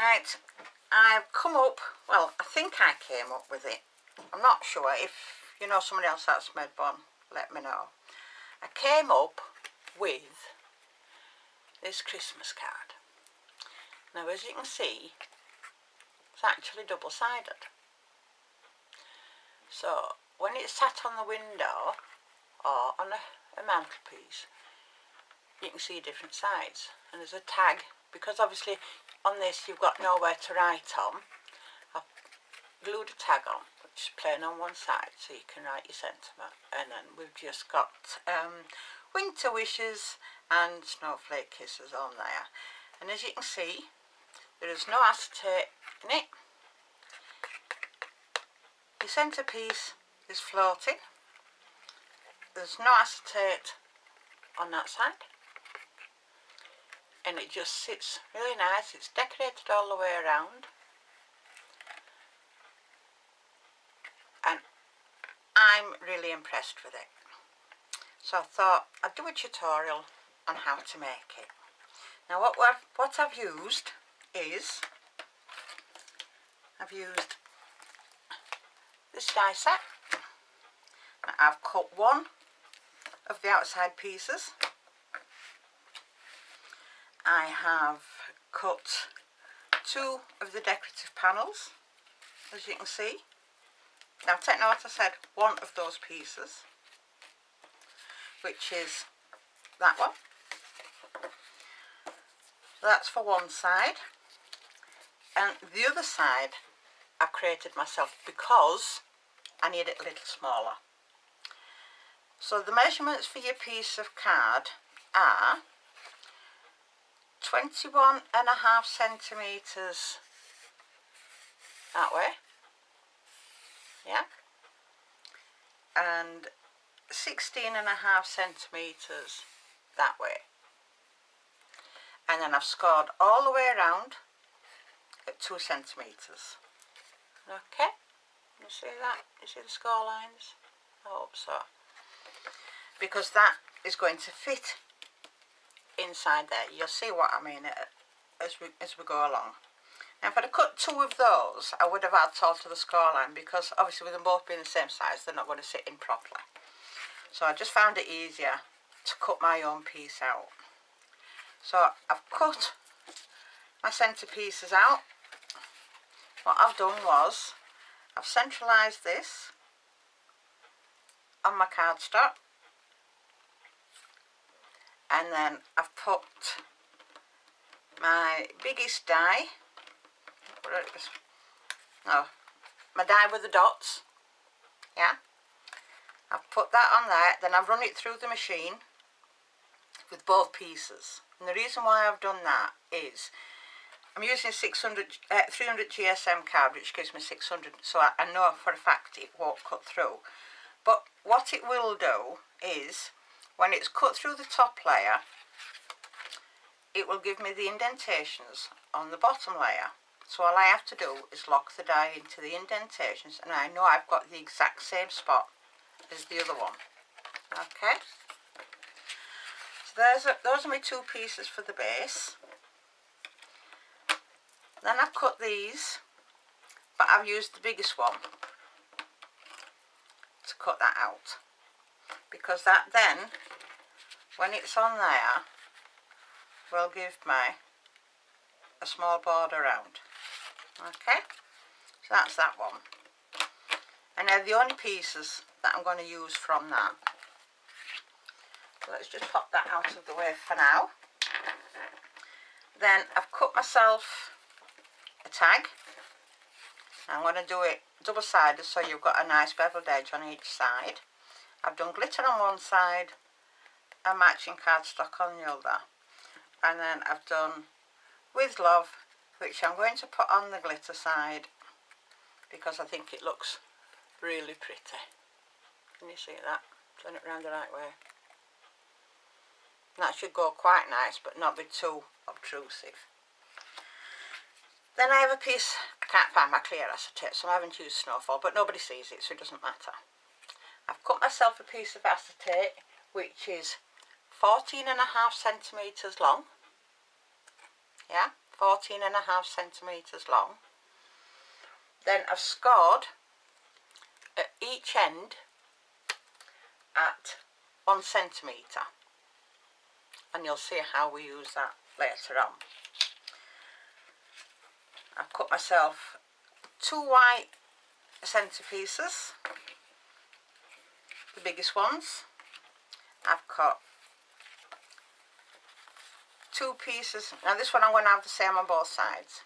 Right, I've come up, well, I think I came up with it. I'm not sure. If you know somebody else that's made one, let me know. I came up with this Christmas card. Now, as you can see, it's actually double-sided. So, when it's sat on the window or on a mantelpiece, you can see different sides. And there's a tag, because obviously on this you've got nowhere to write on. I've glued a tag on, which is plain on one side, so you can write your sentiment. And then we've just got winter wishes and snowflake kisses on there. And as you can see, there is no acetate in it. Your centrepiece is floating. There's no acetate on that side. And it just sits really nice. It's decorated all the way around. And I'm really impressed with it. So I thought I'd do a tutorial on how to make it. Now what I've used is, I've used this die set. Now I've cut one of the outside pieces. I have cut two of the decorative panels, as you can see. Now take note, I said one of those pieces, which is that one. That's for one side, and the other side I created myself because I need it a little smaller. So the measurements for your piece of card are 21.5 centimetres that way, yeah, and 16.5 centimetres that way. And then I've scored all the way around at 2 centimetres. Okay, you see that? You see the score lines? I hope so. Because that is going to fit inside there. You'll see what I mean as we go along. Now if I'd have cut two of those, I would have had to alter the score line, because obviously with them both being the same size, they're not going to sit in properly. So I just found it easier to cut my own piece out. So I've cut my centre pieces out. What I've done was, I've centralised this on my cardstock, and then I've put my biggest die, my die with the dots, yeah, I've put that on there, then I've run it through the machine with both pieces. And the reason why I've done that is I'm using a 300 GSM card, which gives me 600, so I know for a fact it won't cut through. But what it will do is, when it's cut through the top layer, it will give me the indentations on the bottom layer. So all I have to do is lock the die into the indentations, and I know I've got the exact same spot as the other one. Okay, so those are my two pieces for the base. Then I've cut these, but I've used the biggest one to cut that out, because that then, when it's on there, will give me a small border around. Okay, so that's that one. And they're the only pieces that I'm going to use from that. So let's just pop that out of the way for now. Then I've cut myself a tag. I'm going to do it double-sided, so you've got a nice beveled edge on each side. I've done glitter on one side and matching cardstock on the other. And then I've done with love, which I'm going to put on the glitter side because I think it looks really pretty. Can you see that? Turn it around the right way. And that should go quite nice, but not be too obtrusive. Then I have a piece, I can't find my clear acetate, so I haven't used Snowfall, but nobody sees it, so it doesn't matter. I've cut myself a piece of acetate, which is 14.5 centimetres long. Yeah, 14.5 centimetres long. Then I've scored at each end at 1 centimetre, and you'll see how we use that later on. I've cut myself 2 white centre pieces, the biggest ones. I've cut 2 pieces, now this one I'm going to have the same on both sides.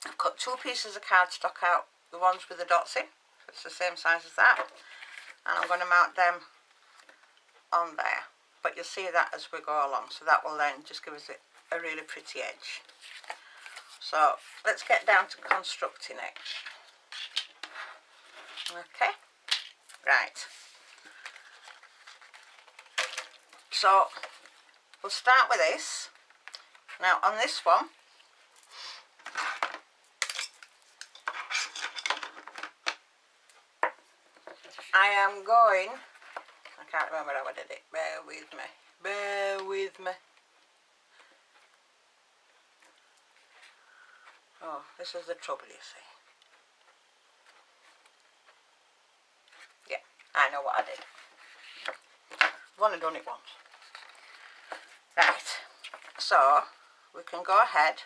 I've cut 2 pieces of cardstock out, the ones with the dots in, so it's the same size as that, and I'm going to mount them on there, but you'll see that as we go along, so that will then just give us a really pretty edge. So let's get down to constructing it. Okay, right, so we'll start with this. Now on this one, I am going, I can't remember how I did it, bear with me, bear with me. Oh, this is the trouble, you see. Yeah, I know what I did. I've only done it once. Right, so we can go ahead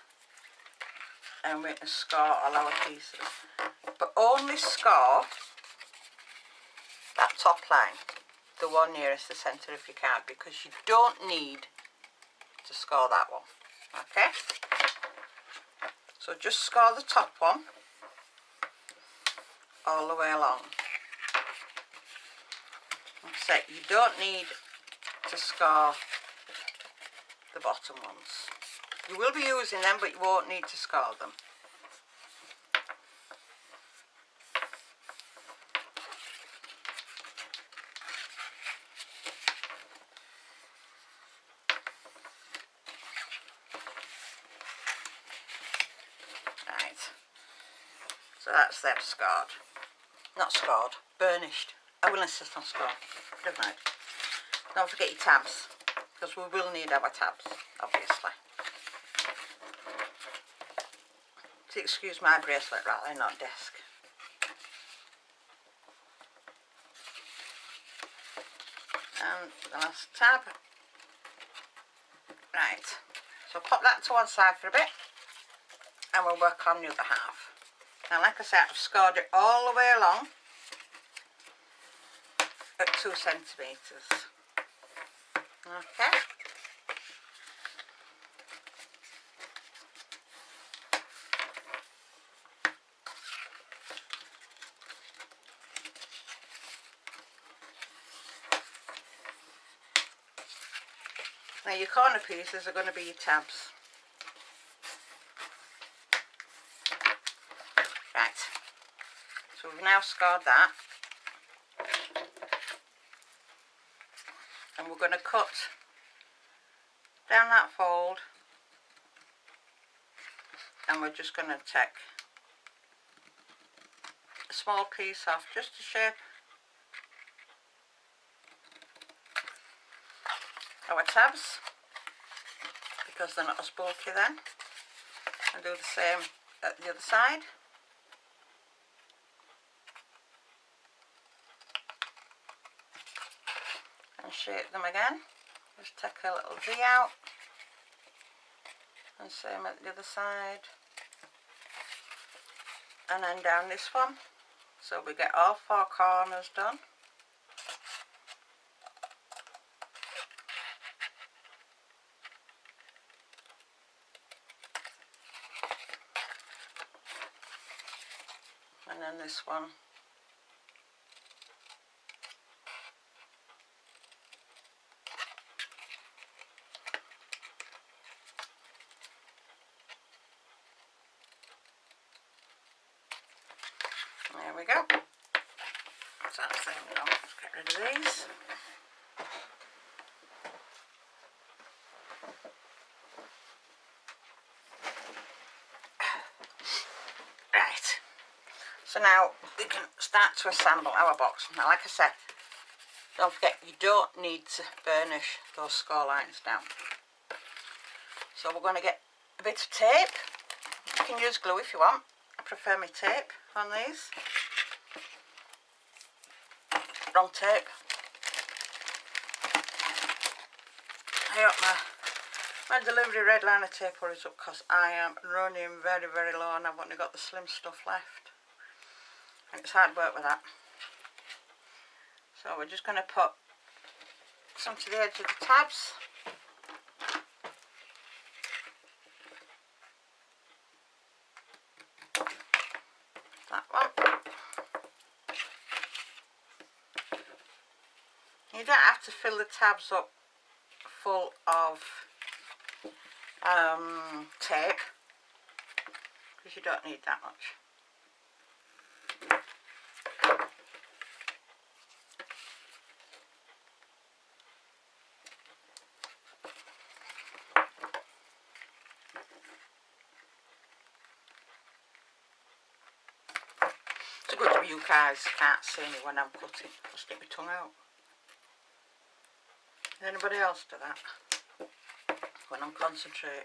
and we can score all our pieces, but only score that top line, the one nearest the centre if you can, because you don't need to score that one. Okay, so just score the top one all the way along. Like I said, you don't need to score the bottom ones. You will be using them, but you won't need to score them. Right, so that's them scored. Not scored, burnished. I will insist on score. Never mind. Don't forget your tabs, because we will need our tabs, obviously. So excuse my bracelet rattling on desk. And the last tab. Right, so pop that to one side for a bit, and we'll work on the other half. Now, like I said, I've scored it all the way along at 2 centimetres. Okay. Now your corner pieces are going to be your tabs. Right, so we've now scored that, and we're going to cut down that fold, and we're just going to take a small piece off just to shape our tabs, because they're not as bulky then, and do the same at the other side. And shape them again. Just take a little V out, and same at the other side, and then down this one, so we get all 4 corners done. And then this one. There we go. So that's them done. Let's get rid of these. Right. So now we can start to assemble our box. Now, like I said, don't forget you don't need to burnish those score lines down. So we're going to get a bit of tape. You can use glue if you want. I prefer my tape on these. Wrong tape. I hope my delivery red liner tape hurries up because I am running very, very low and I've only got the slim stuff left. And it's hard work with that. So we're just going to put some to the edge of the tabs. That one. You don't have to fill the tabs up full of tape because you don't need that much. It's a good job you guys can't see me when I'm cutting. I'll stick my tongue out. Does anybody else do that when I'm concentrating?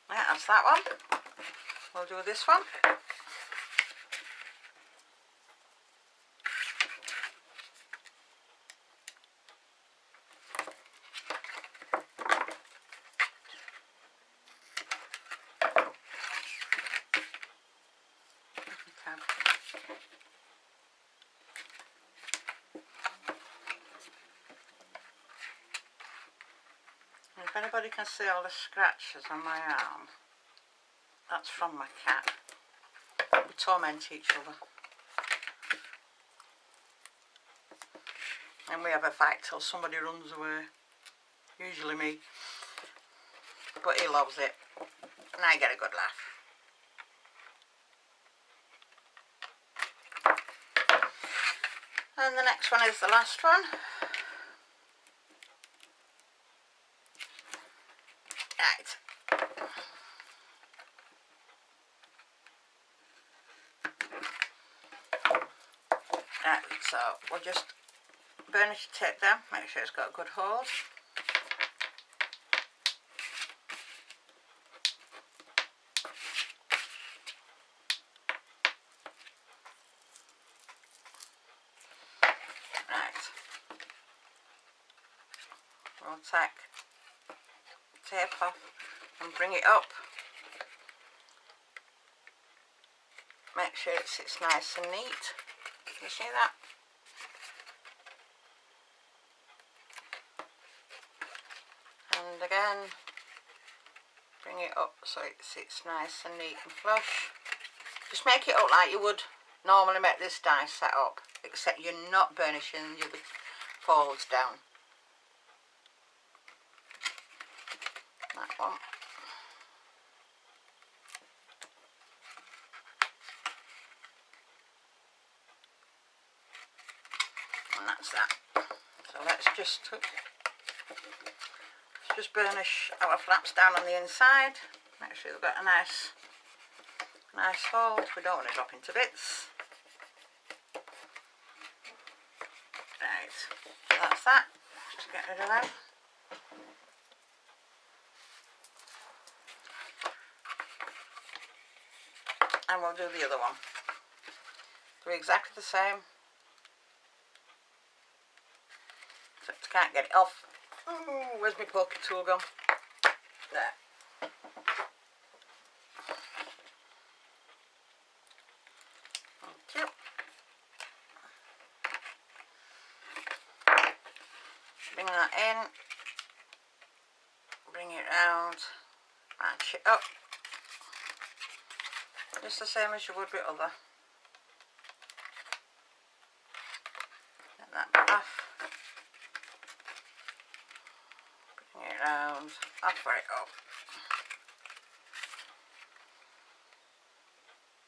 Right, that's that one. We'll do this one. If anybody can see all the scratches on my arm, that's from my cat. We torment each other. And we have a fight till somebody runs away. Usually me. But he loves it. And I get a good laugh. And the next one is the last one. Right. Right, so we'll just burnish the tape down, make sure it's got a good hold. Right. We'll take tape off and bring it up. Make sure it sits nice and neat. Can you see that? And again, bring it up so it sits nice and neat and flush. Just make it up like you would normally make this die set up, except you're not burnishing the folds down. That one. And that's that. So let's just burnish our flaps down on the inside. Make sure they've got a nice hold. We don't want to drop into bits. Right, so that's that. Just get rid of them. And we'll do the other one. Do exactly the same. Except I can't get it off. Ooh, where's my poker tool gone? There. Thank you. Bring that in. Bring it round. Match it up. Just the same as you would with other. Get that bit off. Bring it round. Offer it up.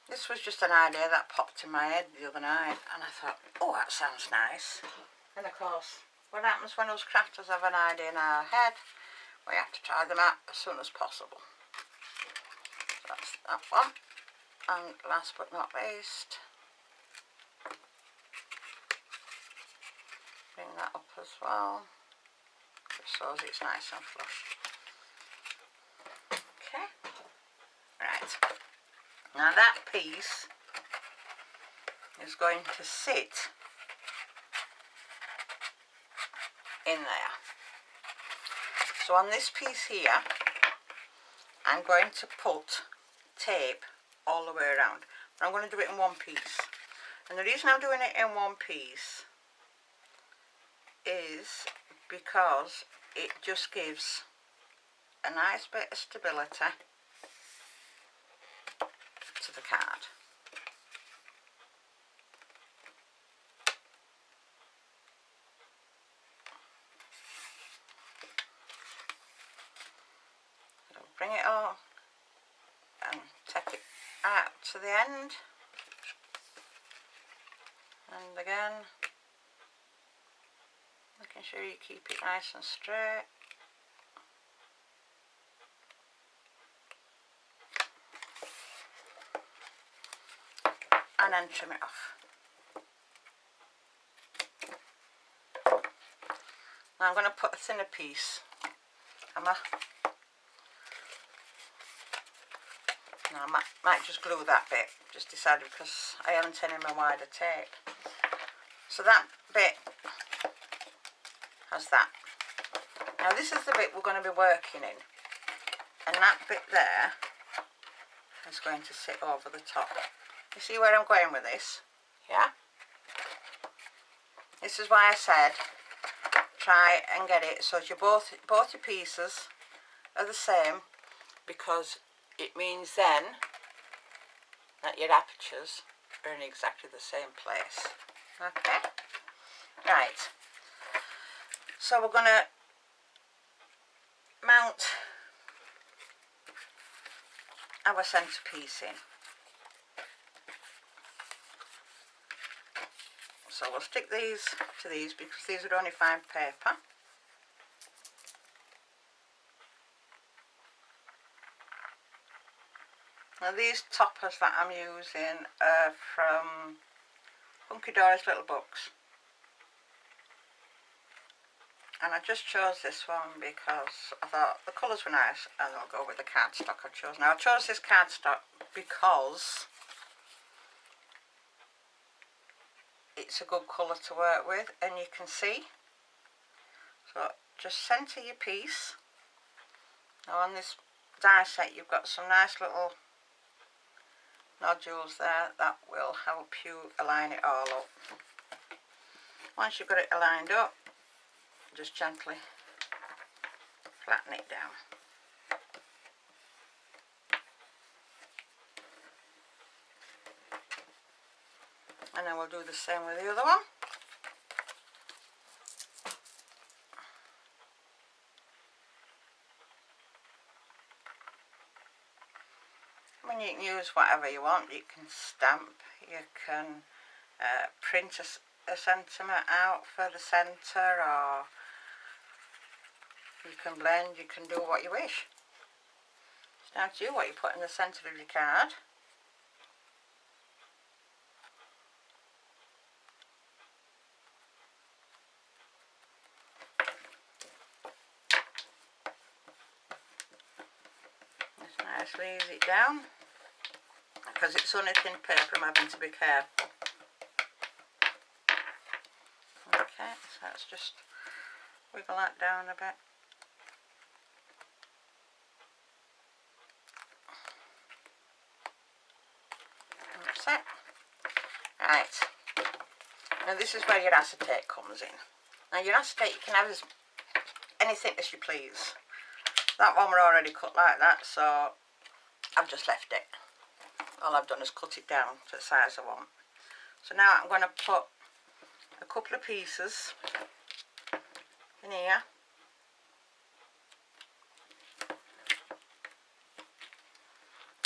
This was just an idea that popped in my head the other night, and I thought, oh, that sounds nice. And of course, what happens when us crafters have an idea in our head, we have to try them out as soon as possible. So that's that one. And last but not least, bring that up as well. so as it's nice and flush. Okay, right, now that piece is going to sit in there. So on this piece here, I'm going to put tape all the way around, but I'm going to do it in one piece. And the reason I'm doing it in one piece is because it just gives a nice bit of stability to the card. So bring it all and take it out to the end, and again making sure you keep it nice and straight. And then trim it off. Now I'm going to put a thinner piece. No, I might just glue that bit, just decided, because I haven't any more wider tape. So that bit has that. Now this is the bit we're going to be working in, and that bit there is going to sit over the top. You see where I'm going with this? Yeah? This is why I said try and get it so that both your pieces are the same, because it means then that your apertures are in exactly the same place. Okay? Right. So we're going to mount our centrepiece in. So we'll stick these to these because these are only fine paper. Now these toppers that I'm using are from Hunky Dory's Little Books. And I just chose this one because I thought the colours were nice and I'll go with the cardstock I chose. Now I chose this cardstock because it's a good colour to work with, and you can see. So just centre your piece. Now on this die set you've got some nice little nodules there that will help you align it all up. Once you've got it aligned up, just gently flatten it down. And then we'll do the same with the other one. I mean, you can use whatever you want. You can stamp, you can print a sentiment out for the centre, or you can blend, you can do what you wish. It's down to you what you put in the centre of your card. Just nicely ease it down, because it's only thin paper, I'm having to be careful. Okay, so let's just wiggle that down a bit. That's it. Right. Now this is where your acetate comes in. Now your acetate, you can have any thickness you please. That one were already cut like that, so I've just left it. All I've done is cut it down to the size I want. So now I'm going to put a couple of pieces in here.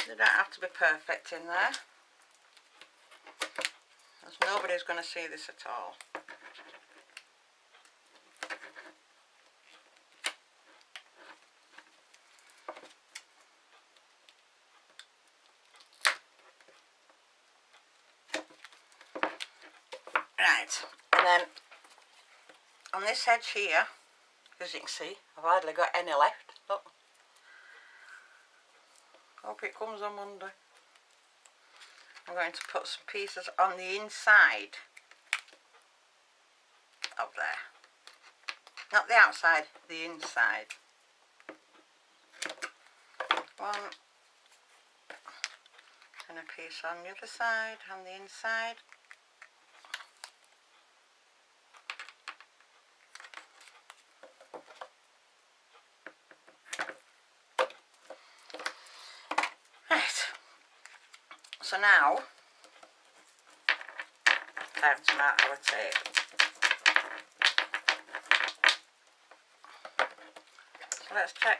They don't have to be perfect in there, as nobody's going to see this at all. Right, and then on this edge here, As you can see, I've hardly got any left. Look. Hope it comes on Monday. I'm going to put some pieces on the inside of there. Not the outside, the inside. One. And a piece on the other side, on the inside. Right. So now, time to mark our tape. So let's check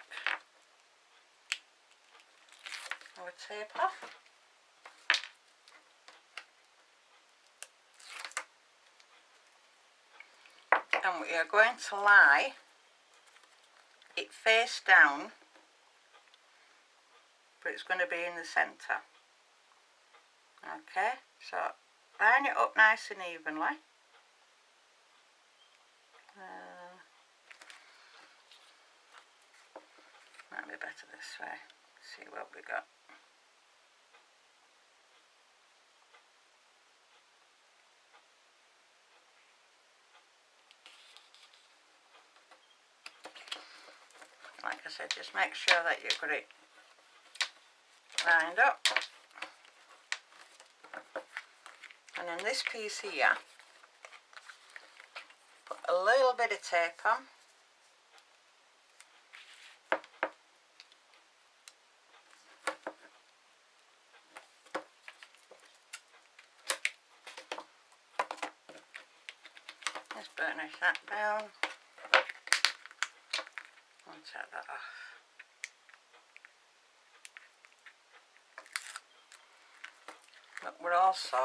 our tape off. And we are going to lie it face down, but it's going to be in the centre. Okay, so line it up nice and evenly. Might be better this way. See what we got. Like I said, just make sure that you've got it lined up. And then this piece here, put a little bit of tape on. Just burnish that down. I'll take that off. But we're also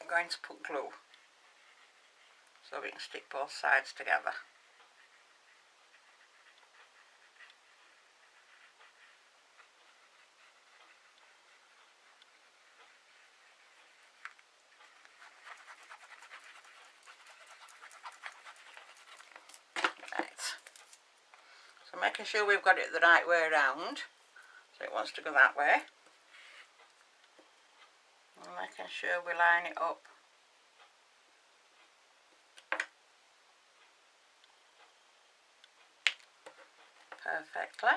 going to put glue so we can stick both sides together. Right. So making sure we've got it the right way around. So it wants to go that way. And making sure we line it up perfectly.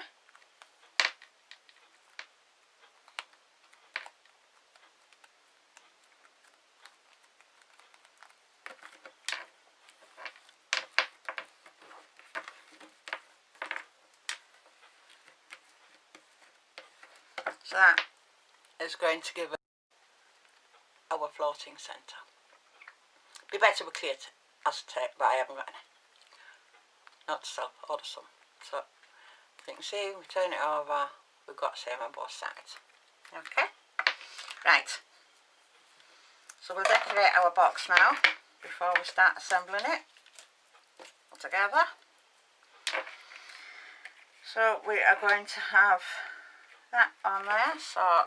So that is going to give us our floating centre. Be better with clear acetate, but I haven't got any. Not to sell, order some. So you can see, we turn it over, we've got the same on both sides. Okay, right. So we'll decorate our box now before we start assembling it together. So we are going to have that on there, so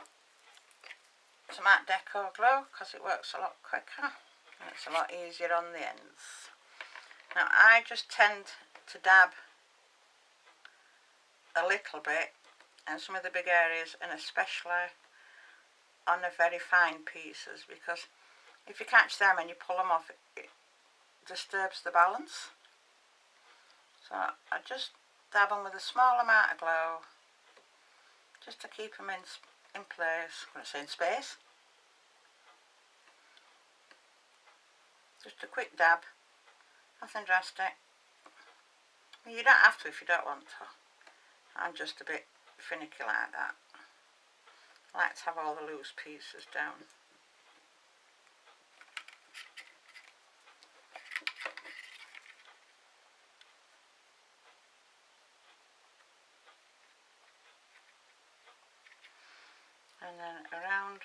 some Art Deco glue because it works a lot quicker and it's a lot easier on the ends. Now I just tend to dab a little bit in some of the big areas, and especially on the very fine pieces, because if you catch them and you pull them off, it disturbs the balance. So I just dab them with a small amount of glue just to keep them in place. I'm going to say in space. Just a quick dab, nothing drastic. You don't have to if you don't want to. I'm just a bit finicky like that. I like to have all the loose pieces down. And then around,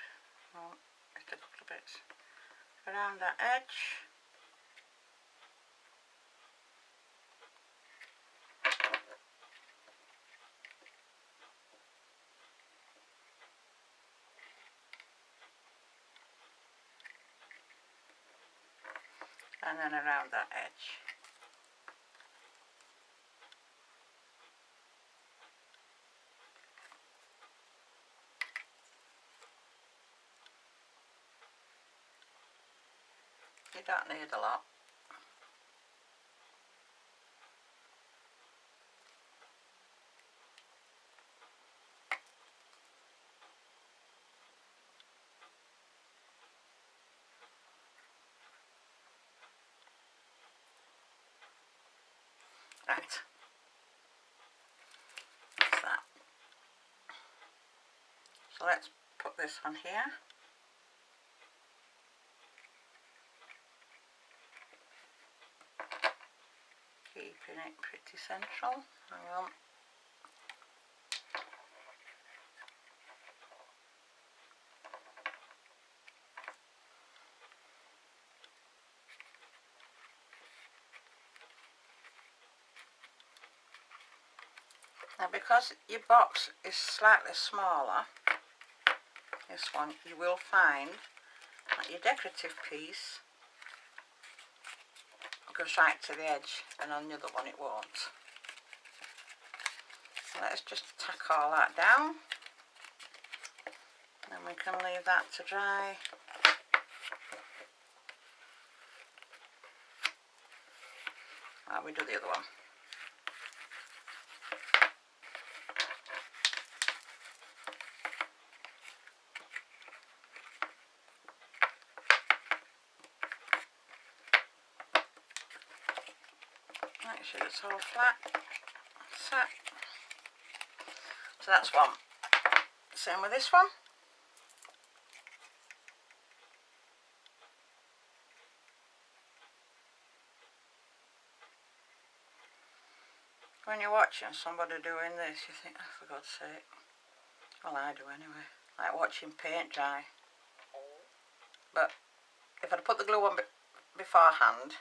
well, just a couple of bits, around that edge. And then around that edge. don't need a lot. Right, that's that. So let's put this on here. Keeping it pretty central. Hang on. Now because your box is slightly smaller, this one, you will find that your decorative piece goes right to the edge, and on the other one it won't. So let's just tack all that down, and we can leave that to dry. While we do the other one. Make sure it's all flat. Set. So that's one. Same with this one. When you're watching somebody doing this, you think, oh, for God's sake. Well, I do anyway. Like watching paint dry. But if I'd put the glue on beforehand,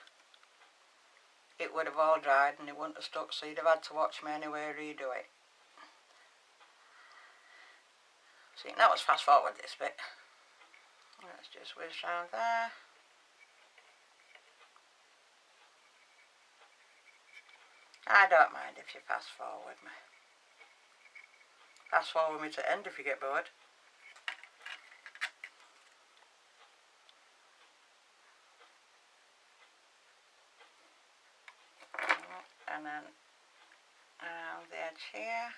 it would have all dried and it wouldn't have stuck, so you'd have had to watch me anyway redo it. So you can always fast forward this bit. Let's just whiz round there. I don't mind if you fast forward me. Fast forward me to the end if you get bored. And then around the edge here.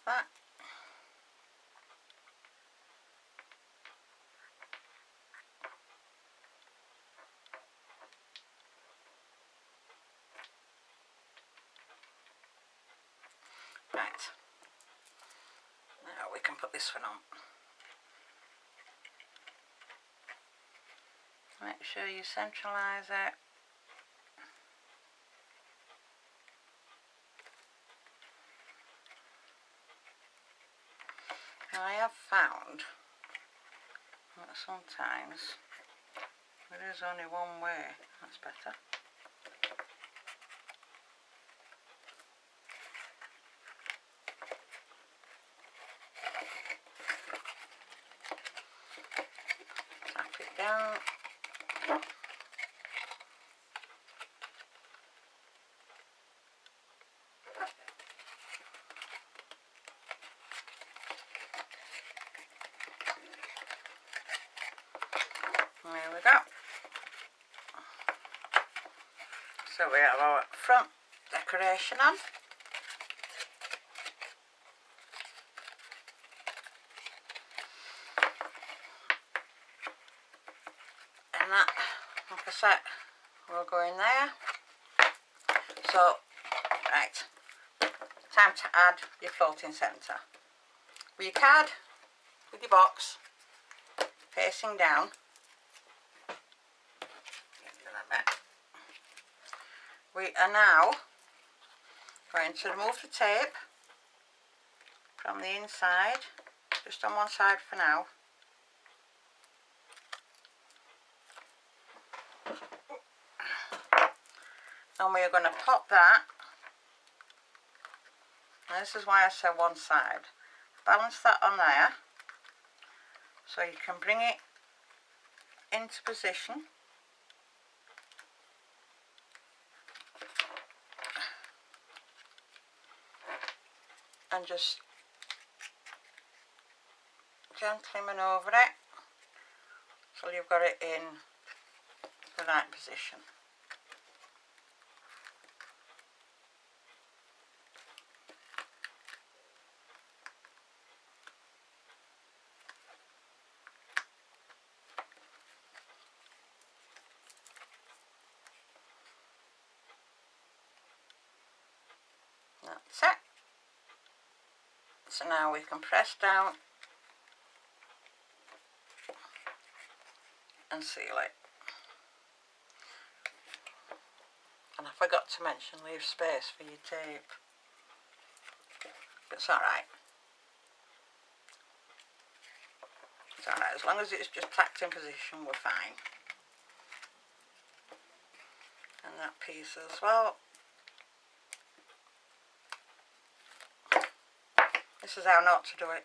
That's that. Right. Now we can put this one on. Make sure you centralise it. Now I have found that sometimes there is only one way. That's better. Tap it down. There we go. So we have our front decoration on. And that, like I said, will go in there. So, right, time to add your floating centre. With your card, with your box, facing down. We are now going to remove the tape from the inside, just on one side for now. And we are going to pop that Now this is why I said one side. Balance that on there so you can bring it into position. And just gently manoeuvre it till you've got it in the right position. That's it. So now we can press down and seal it. And I forgot to mention, leave space for your tape. But it's alright. It's alright, as long as it's just tacked in position, we're fine. And that piece as well. This is how not to do it.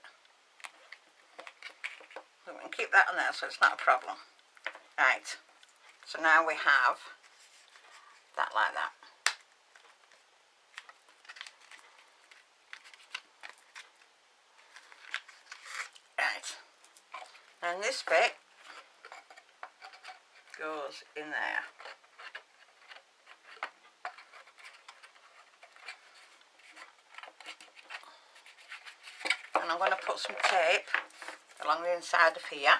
So we can keep that on there so it's not a problem. Right, so now we have that like that. Right, and this bit goes in there. And I'm going to put some tape along the inside of here.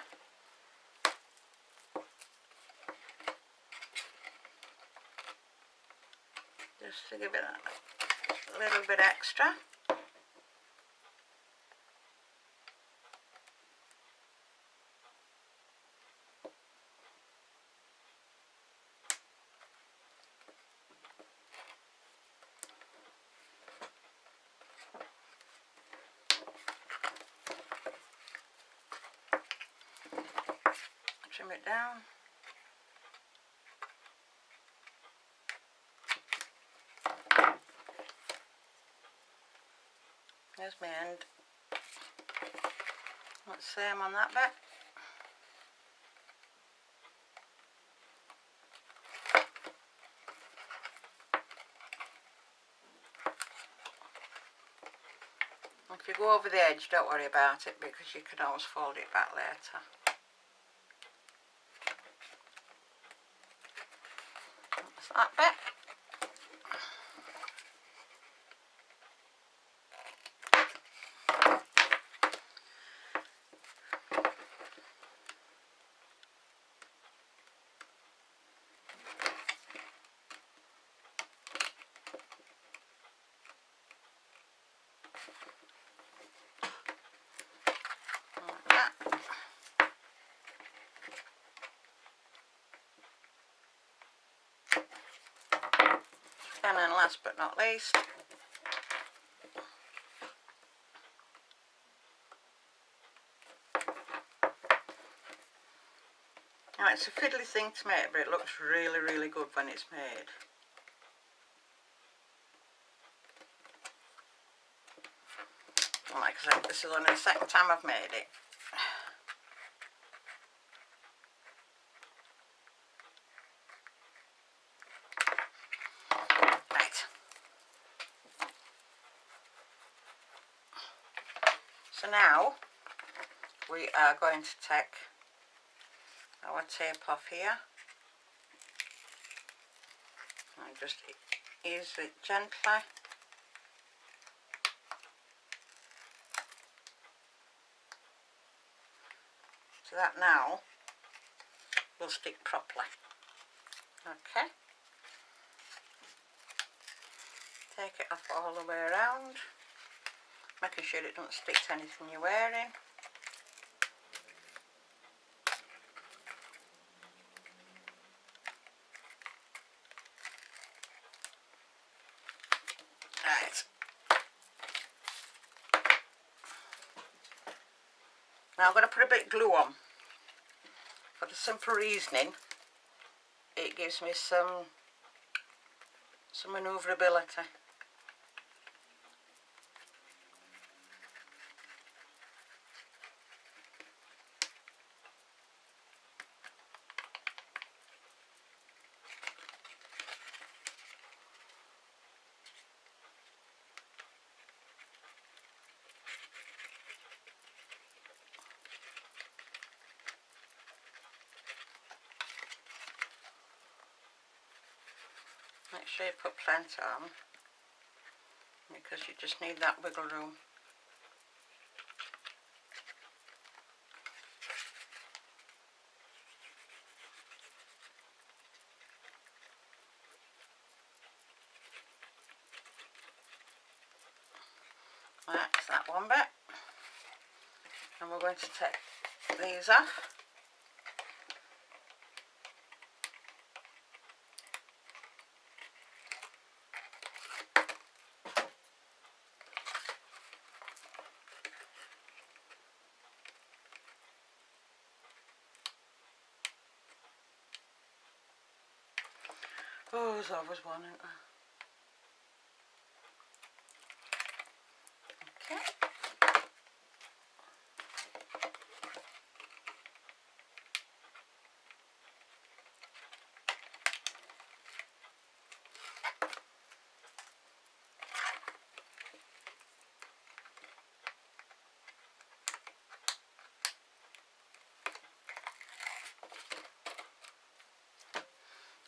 Just to give it a little bit extra. Trim it down. There's my end. Let's same on that bit. If you go over the edge, don't worry about it because you can always fold it back later. That's that bit. And then last but not least, now it's a fiddly thing to make, but it looks really, really good when it's made. And like I said, this is only the second time I've made it. So now we are going to take our tape off here and just ease it gently. So that now will stick properly. Okay. Take it off all the way around, making sure it doesn't stick to anything you're wearing. Right. Now I'm going to put a bit of glue on. For the simple reasoning, it gives me some manoeuvrability. Make sure you put plenty on, because you just need that wiggle room. That's that one bit, and we're going to take these off. Oh, there's always one, isn't there? Okay.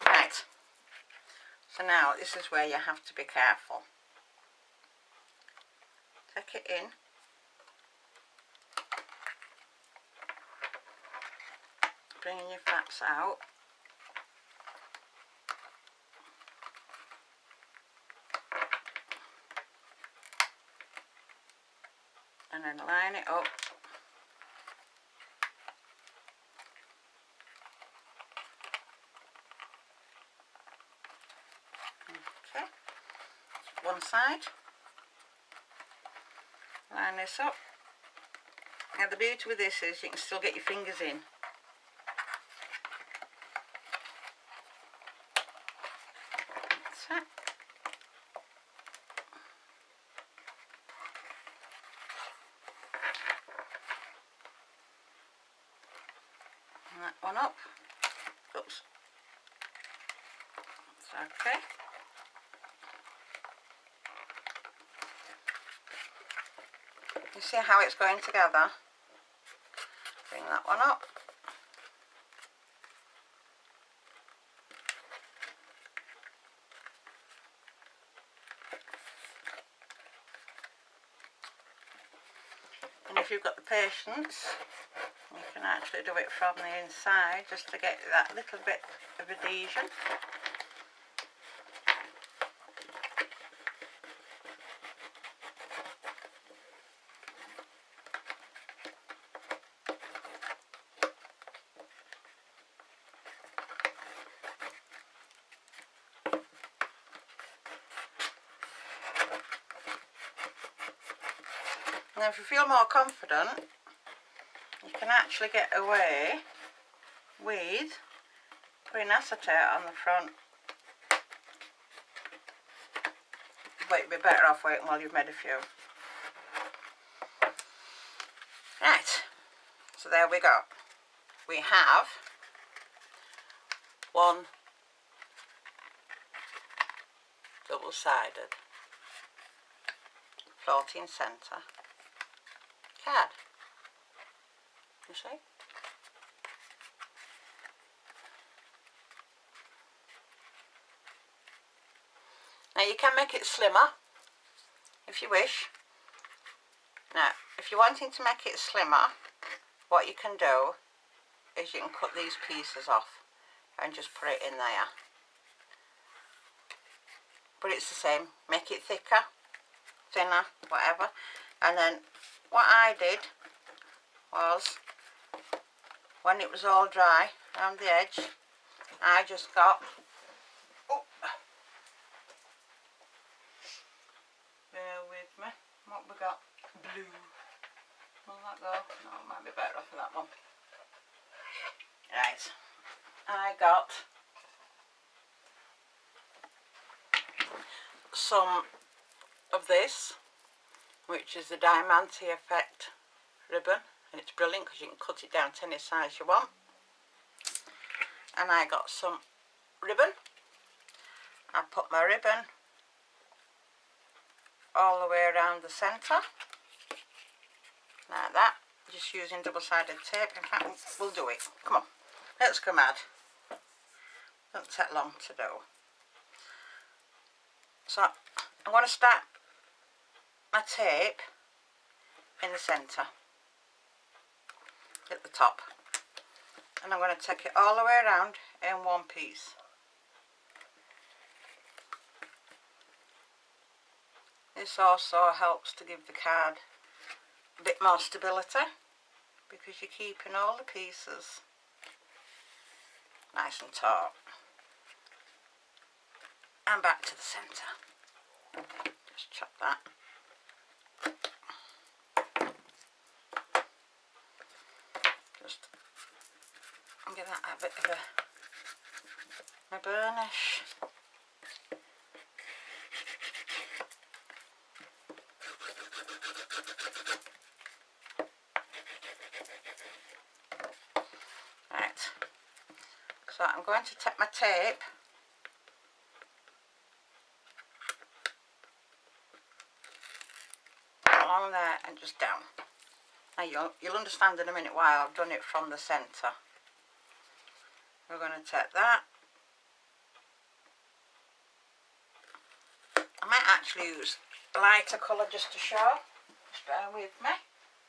Right. So now this is where you have to be careful. Take it in. Bringing your flaps out. And then line it up. Okay. One side. Line this up. Now the beauty with this is you can still get your fingers in. That's it. And that one up. Oops. That's okay. You see how it's going together? Bring that one up. And if you've got the patience, you can actually do it from the inside just to get that little bit of adhesion. Now if you feel more confident, you can actually get away with putting acetate on the front, but you'd be better off waiting while you've made a few. Right, so there we go. We have one double-sided floating centre card. You see? Now you can make it slimmer if you wish. Now if you're wanting to make it slimmer, what you can do is you can cut these pieces off and just put it in there. But it's the same, make it thicker, thinner, whatever. And then what I did was, when it was all dry around the edge, I just got, oh, bear with me, what we got, blue, will that go? No, it might be better off with that one. Right, I got some of this, which is the Diamante Effect ribbon, and it's brilliant because you can cut it down to any size you want. And I got some ribbon. I put my ribbon all the way around the centre, like that, just using double-sided tape. In fact, we'll do it. Come on, let's go mad. Doesn't take long to do. So I'm going to start my tape in the centre at the top, and I'm going to take it all the way around in one piece. This also helps to give the card a bit more stability because you're keeping all the pieces nice and taut. And back to the centre. Just chop that. Just give that a bit of a burnish. Right, so I'm going to take my tape along there and just down. Now you'll understand in a minute why I've done it from the centre. We're going to take that. I might actually use a lighter colour just to show. Just bear with me.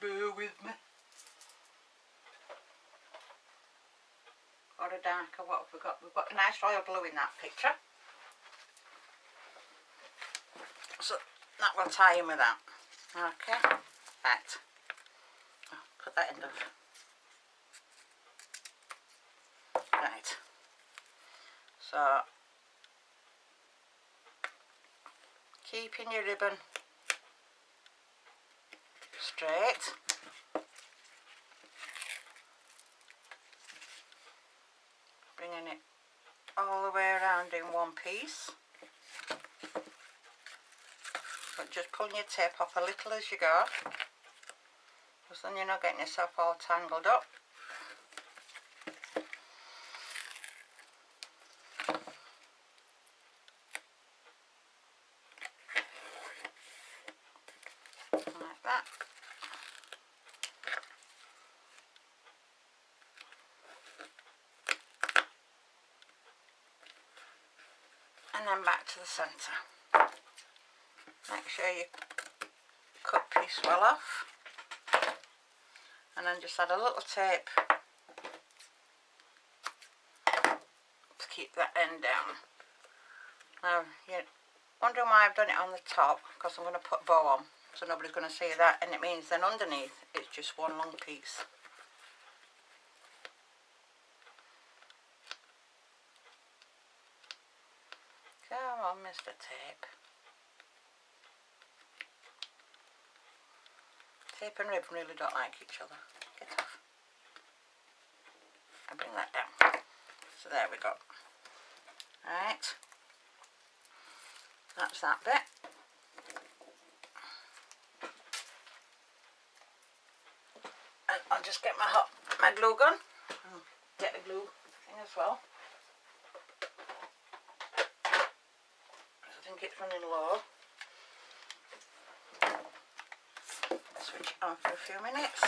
Bear with me. Or a darker, what have we got? We've got a nice royal blue in that picture. So that will tie in with that. Okay, right. Put that in the... Right. So, keeping your ribbon straight. Bringing it all the way around in one piece. But just pulling your tape off a little as you go, because then you're not getting yourself all tangled up. Like that. And then back to the centre. Make sure you cut piece well off, and then just add a little tape to keep that end down. Now you're wondering why I've done it on the top, because I'm going to put bow on, so nobody's going to see that, and it means then underneath it's just one long piece. Come on, Mr. Tape. Tape and ribbon really don't like each other. Get off. I bring that down. So there we go. Right. That's that bit. And I'll just get my glue gun. Get the glue thing as well. I think it's running low. Switch it on for a few minutes.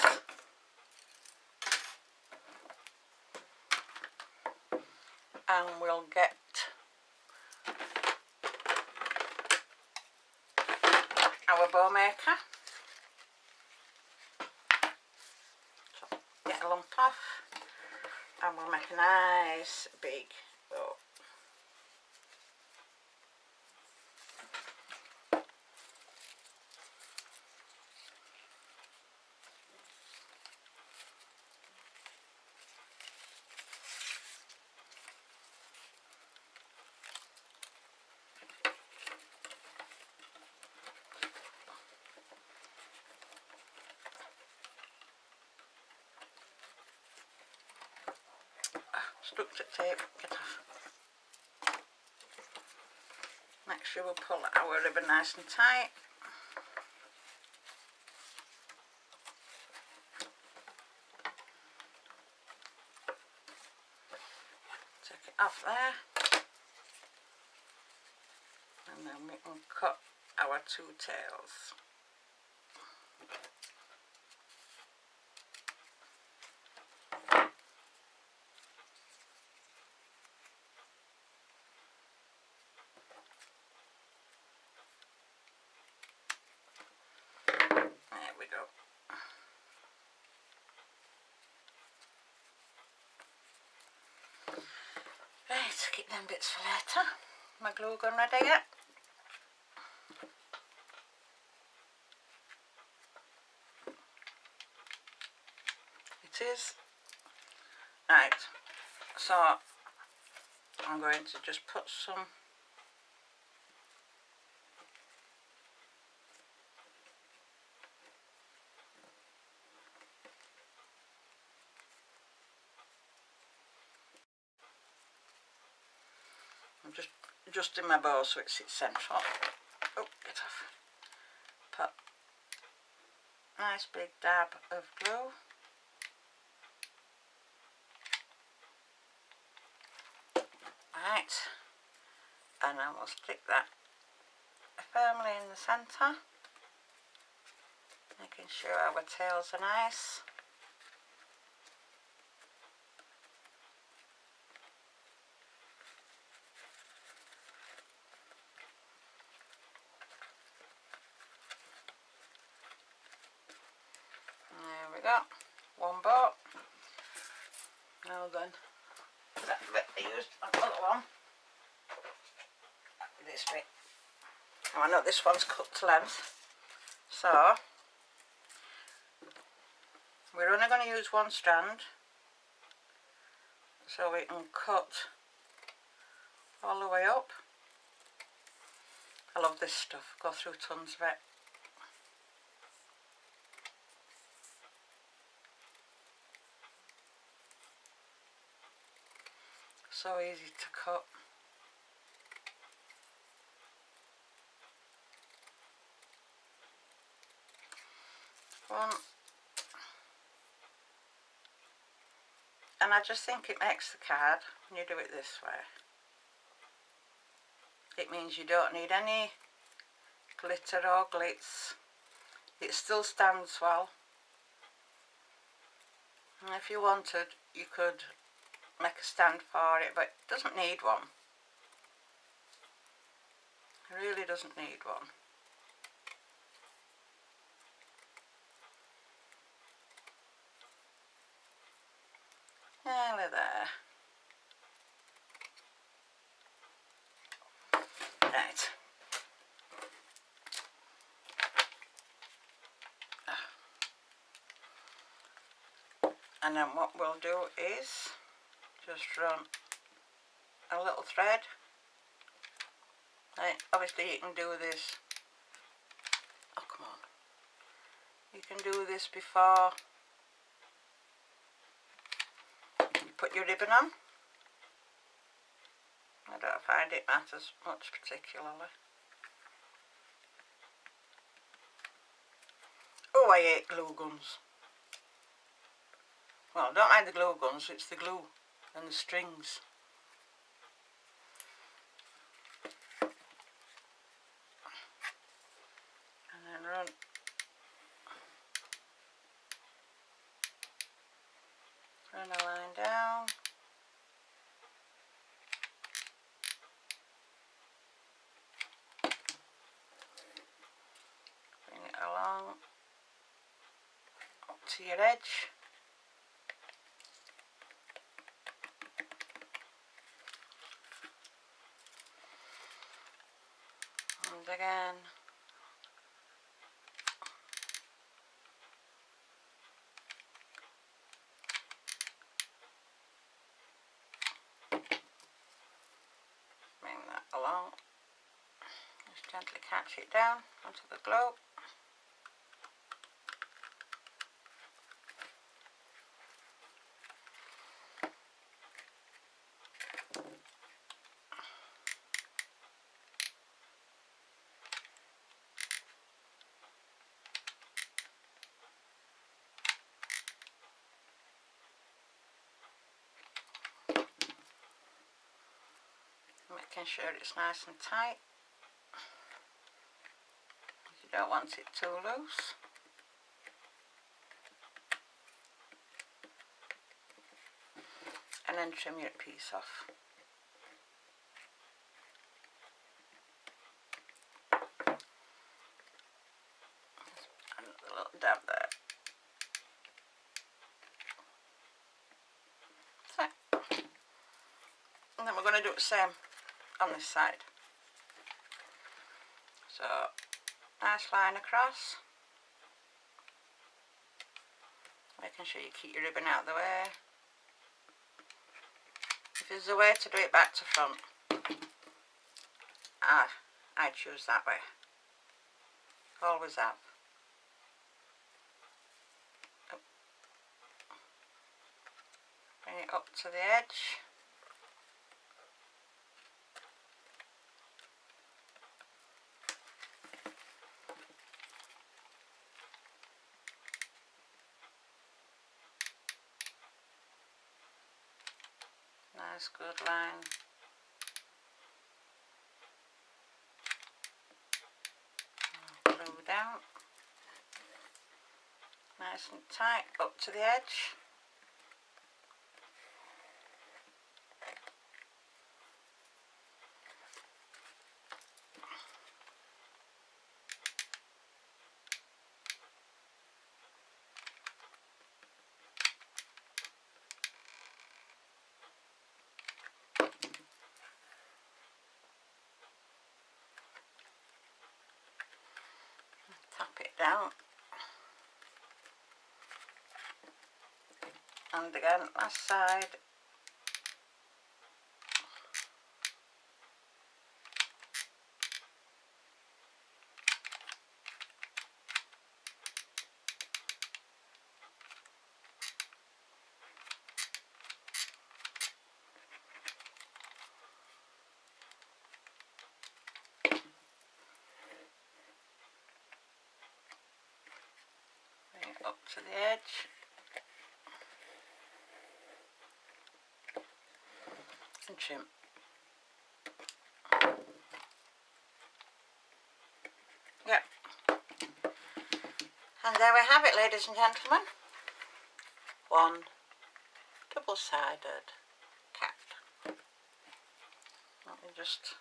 And we'll get our bow maker. So get a lump off, and we'll make a nice big bow. Stuck to tape, get off. Make sure we pull our ribbon nice and tight. Take it off there. And then we can cut our two tails. to keep them bits for later. My glue gun ready yet? It is. Right, so I'm going to just put some I'm just adjusting my bow so it sits central. Oh, get off. Put a nice big dab of glue. Right, and then we'll stick that firmly in the centre, making sure our tails are nice. There we go, one boat. Now then, that bit I used another one. This bit. Now I know this one's cut to length, so we're only going to use one strand, so we can cut all the way up. I love this stuff, go through tons of it. So easy to cut. One. And I just think it makes the card when you do it this way. It means you don't need any glitter or glitz. It still stands well. And if you wanted, you could make a stand for it, but it doesn't need one. It really doesn't need one. Nearly there. Right. And then what we'll do is just run a little thread. Right, obviously you can do this. Oh, come on. You can do this before you put your ribbon on. I don't find it matters much particularly. Oh, I hate glue guns. Well, I don't mind the glue guns, it's the glue and the strings. And then run a line down. Bring it along up to your edge. And again. Bring that along. Just gently catch it down onto the glue. Making sure it's nice and tight. You don't want it too loose. And then trim your piece off. And a little dab there. So, And then we're going to do the same on this side. So, nice line across. Making sure you keep your ribbon out of the way. If there's a way to do it back to front, I choose that way. Always have. Bring it up to the edge. Nice good line. Glue down. Nice and tight up to the edge. Tap it down. And again, last side. Bring it up to the edge. And trim. Yep. And there we have it, ladies and gentlemen. One double-sided cap. Let me just...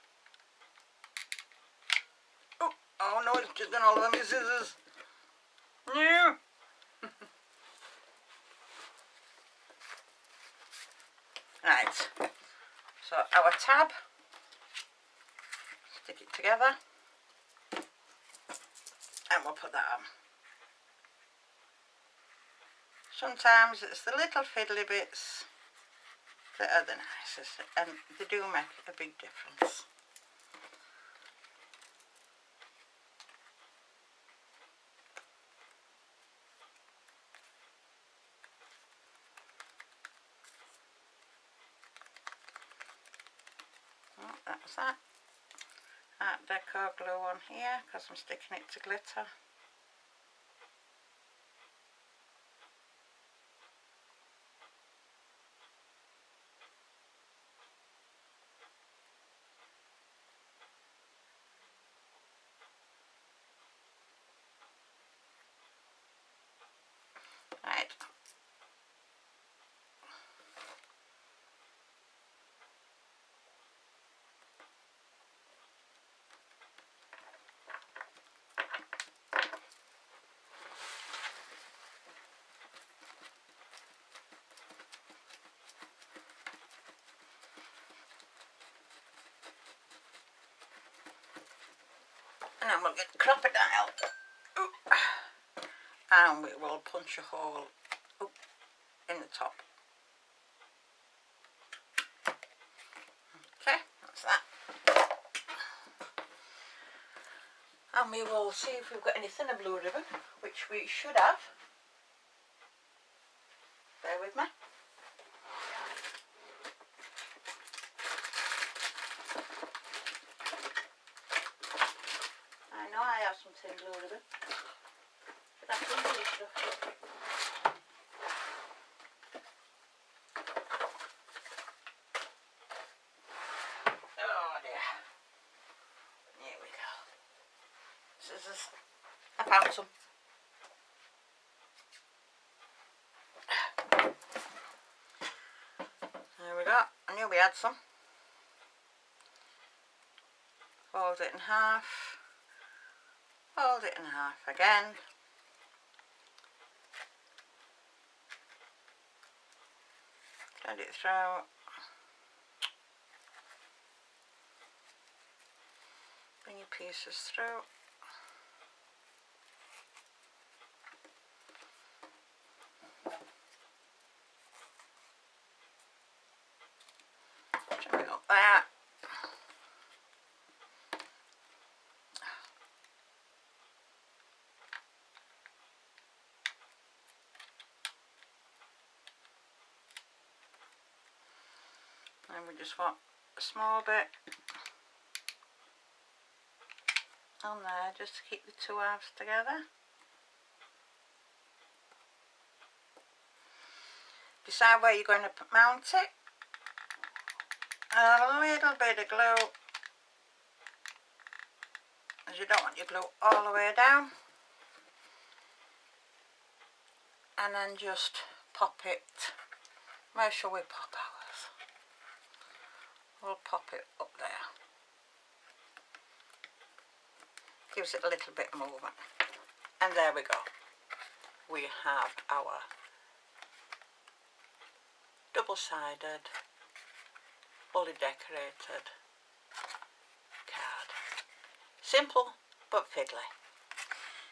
Oh no, it's just gone all over my scissors. No! Right. So our tab, stick it together, and we'll put that on. Sometimes it's the little fiddly bits that are the nicest, and they do make a big difference. Oh, that was that. Art Deco glue on here because I'm sticking it to glitter. Right. And then we'll get the crocodile. Ooh. And we will punch a hole in the top. Okay, that's that. And we will see if we've got any thinner blue ribbon, which we should have. Bear with me. I know I have some thin blue ribbon, but that's English stuff. Oh dear. Here we go. Scissors. I found some. There we go. I knew we had some. Fold it in half. Fold it in half again. Thread it through. pieces through. Trim it up there. And we just want a small bit on there just to keep the two halves together. Decide where you're going to mount it. A little bit of glue, as you don't want your glue all the way down. And then just pop it. Where shall we pop ours? We'll pop it up there. Gives it a little bit of movement. And there we go. We have our double-sided, fully decorated card. Simple but fiddly.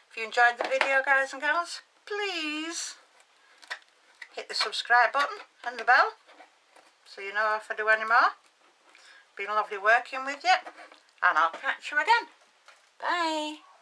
If you enjoyed the video, guys and girls, please hit the subscribe button and the bell so you know if I do any more. Been lovely working with you, and I'll catch you again. Bye.